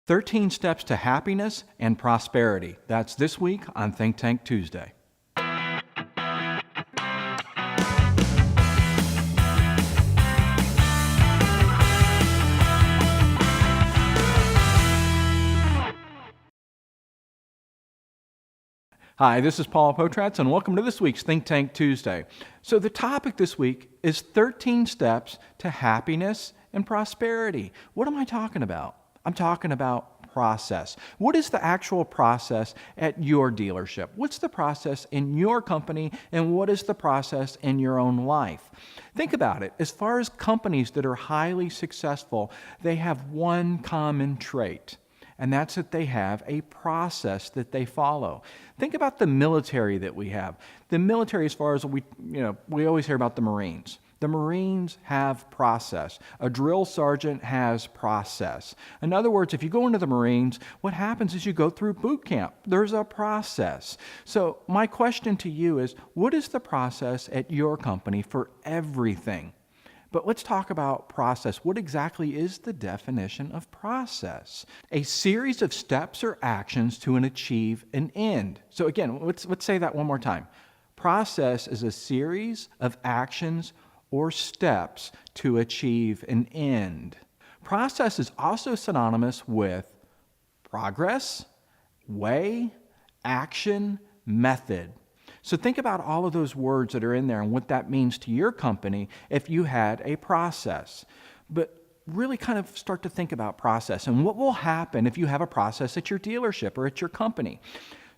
13 Steps to Happiness and Prosperity. That's this week on Think Tank Tuesday. Hi, this is Paul Potratz, and welcome to this week's Think Tank Tuesday. So the topic this week is 13 Steps to Happiness and Prosperity. What am I talking about? I'm talking about process. What is the actual process at your dealership? What's the process in your company, and what is the process in your own life? Think about it. As far as companies that are highly successful, they have one common trait. And that's that they have a process that they follow. Think about the military that we have. The military, as far as we always hear about the Marines. The Marines have process. A drill sergeant has process. In other words, if you go into the Marines, what happens is you go through boot camp. There's a process. So my question to you is, what is the process at your company for everything? But let's talk about process. What exactly is the definition of process? A series of steps or actions to achieve an end. So again, let's say that one more time. Process is a series of actions or steps to achieve an end. Process is also synonymous with progress, way, action, method. So think about all of those words that are in there and what that means to your company if you had a process. But really kind of start to think about process and what will happen if you have a process at your dealership or at your company.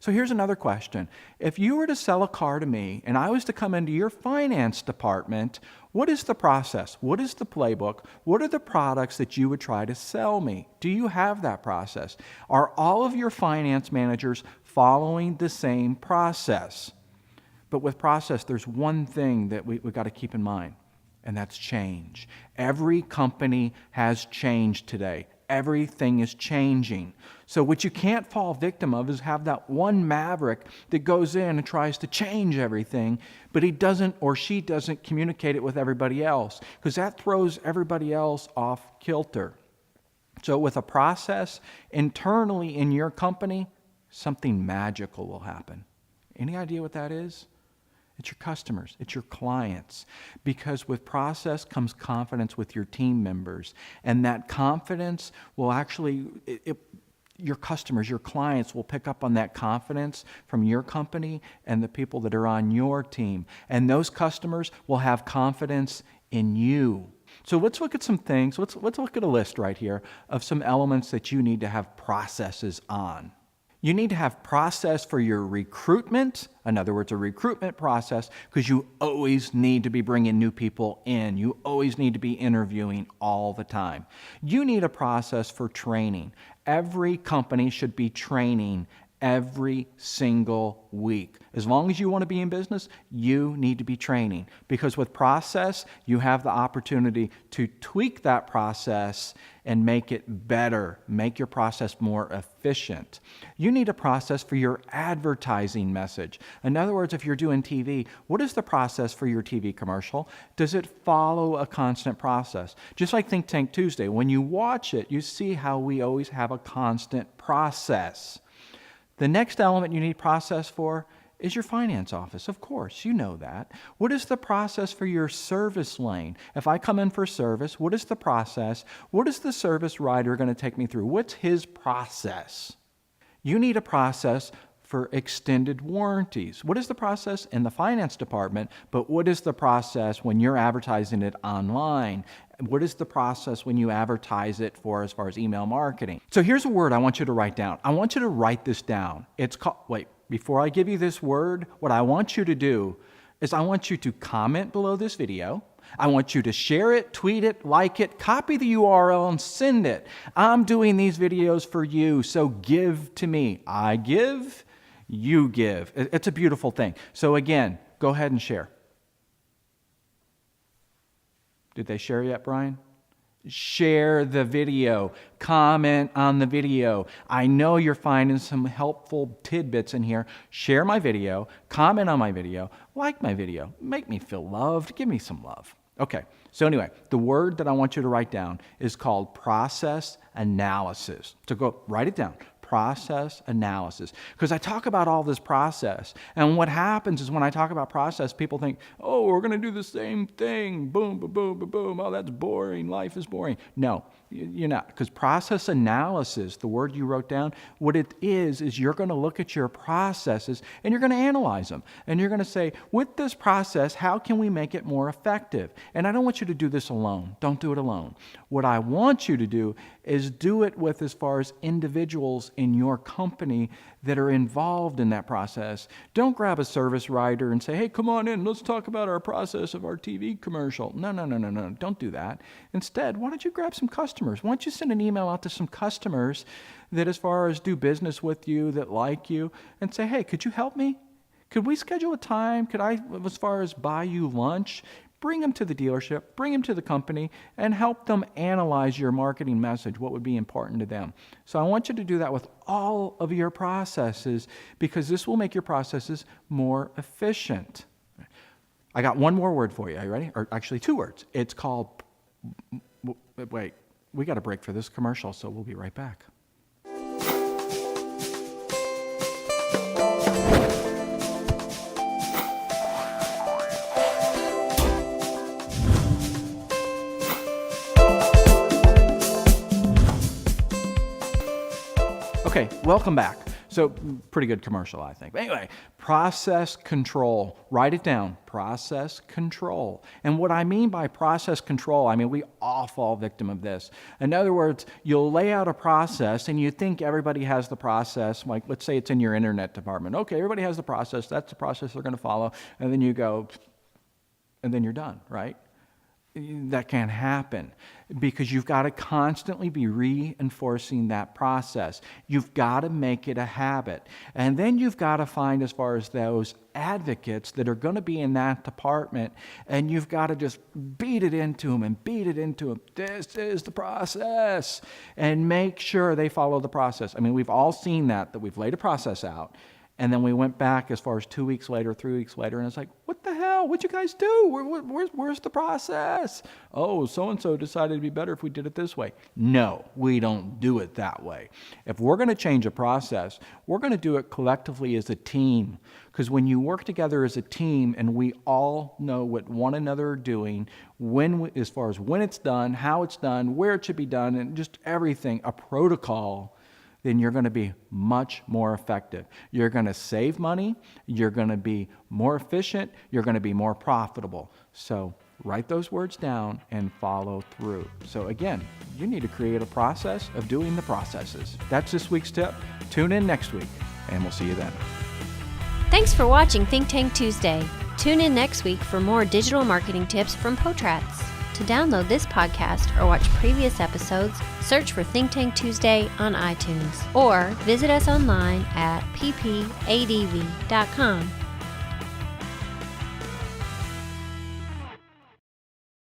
So here's another question. If you were to sell a car to me and I was to come into your finance department, what is the process? What is the playbook? What are the products that you would try to sell me? Do you have that process? Are all of your finance managers following the same process? But with process, there's one thing that we've got to keep in mind, and that's change. Every company has change today. Everything is changing. So what you can't fall victim of is have that one maverick that goes in and tries to change everything, but he doesn't or she doesn't communicate it with everybody else, because that throws everybody else off kilter. So with a process internally in your company, something magical will happen. Any idea what that is? It's your customers. It's your clients. Because with process comes confidence with your team members. And that confidence will actually, your customers, your clients will pick up on that confidence from your company and the people that are on your team. And those customers will have confidence in you. So let's look at some things. Let's look at a list right here of some elements that you need to have processes on. You need to have process for your recruitment, in other words, a recruitment process, because you always need to be bringing new people in. You always need to be interviewing all the time. You need a process for training. Every company should be training every single week. As long as you want to be in business, you need to be training, because with process, you have the opportunity to tweak that process and make it better, make your process more efficient. You need a process for your advertising message. In other words, if you're doing TV, what is the process for your TV commercial? Does it follow a constant process? Just like Think Tank Tuesday, when you watch it, you see how we always have a constant process. The next element you need process for is your finance office. Of course, you know that. What is the process for your service lane? If I come in for service, what is the process? What is the service writer going to take me through? What's his process? You need a process for extended warranties. What is the process in the finance department, but what is the process when you're advertising it online? What is the process when you advertise it for as far as email marketing? So here's a word I want you to write down. I want you to write this down. It's called, before I give you this word, what I want you to do is I want you to comment below this video. I want you to share it, tweet it, like it, copy the URL and send it. I'm doing these videos for you, so give to me. I give, you give. It's a beautiful thing. So again, go ahead and share. Did they share yet, Brian? Share the video. Comment on the video. I know you're finding some helpful tidbits in here. Share my video. Comment on my video. Like my video. Make me feel loved. Give me some love. Okay, so anyway, the word that I want you to write down is called process analysis. So go write it down. Process analysis. Because I talk about all this process. And what happens is when I talk about process, people think, oh, we're going to do the same thing. Boom, boom, boom, boom, boom. Oh, that's boring. Life is boring. No, you're not. Because process analysis, the word you wrote down, what it is you're going to look at your processes and you're going to analyze them. And you're going to say, with this process, how can we make it more effective? And I don't want you to do this alone. Don't do it alone. What I want you to do is do it with as far as individuals in your company that are involved in that process. Don't grab a service writer and say, hey, come on in, let's talk about our process of our TV commercial. No, don't do that. Instead, why don't you grab some customers? Why don't you send an email out to some customers that as far as do business with you, that like you, and say, hey, could you help me? Could we schedule a time? Could I, as far as buy you lunch? Bring them to the dealership, bring them to the company, and help them analyze your marketing message, what would be important to them. So I want you to do that with all of your processes because this will make your processes more efficient. I got one more word for you. Are you ready? Or actually 2 words. It's called, wait, we got a break for this commercial, so we'll be right back. Okay, welcome back. So, pretty good commercial, I think. But anyway, process control. Write it down. Process control. And what I mean by process control, I mean, we all fall victim of this. In other words, you'll lay out a process and you think everybody has the process. Like, let's say it's in your internet department. Okay, everybody has the process. That's the process they're going to follow. And then you go, and then you're done, right? That can't happen because you've got to constantly be reinforcing that process. You've got to make it a habit. And then you've got to find as far as those advocates that are going to be in that department, and you've got to just beat it into them and beat it into them. This is the process. And make sure they follow the process. I mean, we've all seen that we've laid a process out. And then we went back as far as 2 weeks later, 3 weeks later, and it's like, what the hell? What'd you guys do? Where's the process? Oh, so-and-so decided it'd be better if we did it this way. No, we don't do it that way. If we're going to change a process, we're going to do it collectively as a team. Because when you work together as a team and we all know what one another are doing, as far as when it's done, how it's done, where it should be done, and just everything, a protocol, then you're going to be much more effective. You're going to save money. You're going to be more efficient. You're going to be more profitable. So write those words down and follow through. So again, you need to create a process of doing the processes. That's this week's tip. Tune in next week, and we'll see you then. Thanks for watching Think Tank Tuesday. Tune in next week for more digital marketing tips from Potrats. To download this podcast or watch previous episodes, search for Think Tank Tuesday on iTunes or visit us online at ppadv.com.